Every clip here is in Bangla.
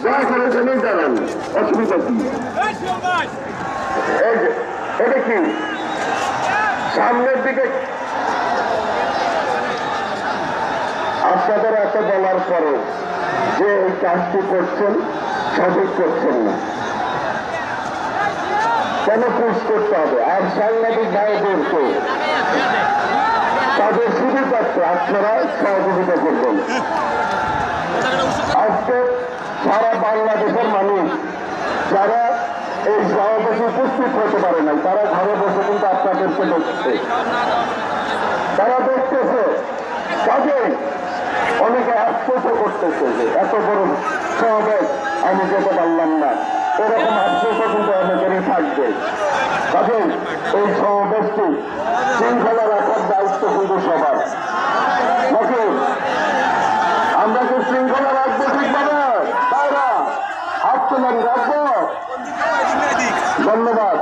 দয়া করে জেনে জানান অসুবিধা কি? এটা কি সামনের দিকে? আপনাদের এত বলার পরে যে এই কাজটি করছেন সঠিক করছেন না, কেন পুশ করতে হবে? আর সাংবাদিক ভাইদেরকে তাদের সুযোগ আছে, আপনারা সহযোগিতা করবেন। আজকে সারা বাংলাদেশের মানুষ যারা এই সমাবেশে উপস্থিত হতে পারে নাই, তারা ঘরে বসে কিন্তু আপনাদেরকে দেখছে, তারা দেখতেছে। কাজেই অনেকে আশ্চর্য করতেছে যে এত বড় সমাবেশ আমি যেতে পারলাম না, এরকম আশ্চর্য কিন্তু অনেকেরই থাকবে। কাজেই এই সমাবেশটি শৃঙ্খলা রাখার দায়িত্ব কিন্তু সবার। নাকি আমরা কি শৃঙ্খলা রাখবো ঠিকভাবে? তাইরা হাত তোলেন, রাখবো। ধন্যবাদ।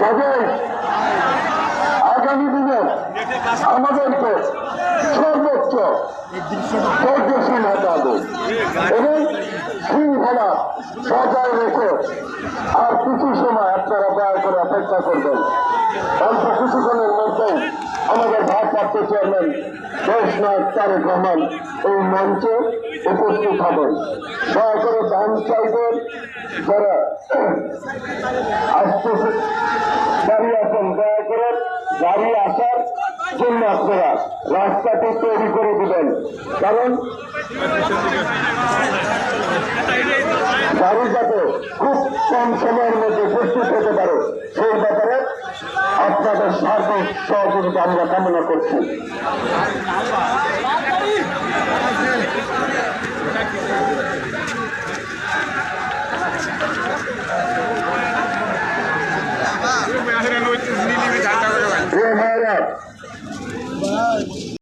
কাজেই আগামী দিনে আমাদেরকে সর্বোচ্চ ধৈর্যশীল হতে হবে এবং শৃঙ্খলা বজায় রেখে আর কিছু সময় আপনারা দয়া করে অপেক্ষা করবেন। অল্প কিছুক্ষণের মধ্যেই আমাদের ভারপ্রাপ্ত চেয়ারম্যান দেশনায়ক তারেক রহমান এই মঞ্চে উপস্থিত হবেন। দয়া করে দান চাইবেন, যারা আসতেছে দাঁড়িয়ে আছেন, দয়া করে গাড়ি আসার জন্য আপনারা রাস্তাটি তৈরি করে দিবেন, কারণ গাড়ি যাতে খুব কম সময়ের মধ্যে উপস্থিত হতে পারে সেই ব্যাপারে আপনাদের সার্বিক সহযোগিতা আমরা কামনা করছি।